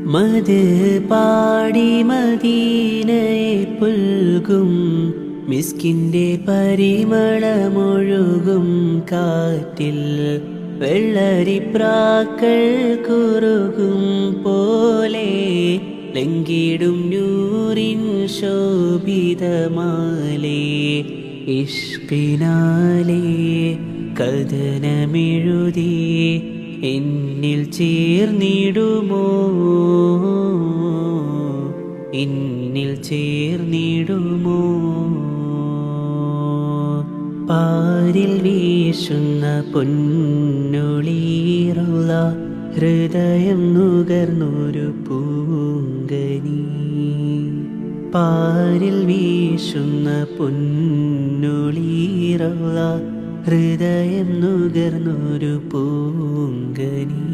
മത് പാടി മദീനയെ പുൽകും മിസ്കിൻ്റെ പരിമളമൊഴുകും കാറ്റിൽ വെള്ളരിപ്രാക്കൾ കുറുകും പോലെ ലംഘിടും നൂറിൻ ശോഭിതമാലേ ഇഷ്കിനാലേ കഥനമെഴുതി എന്നിൽ ചേർന്നിടുമോ എന്നിൽ ചേർന്നിടുമോ പാരിൽ വീശുന്ന പൊന്നൊളീറുള്ള ഹൃദയം നുകർന്നൊരു പൂങ്കനി പാരിൽ വീശുന്ന പൊന്നൊളീറുള്ള ഹൃദയം നുകർന്നൊരു പൂങ്കനി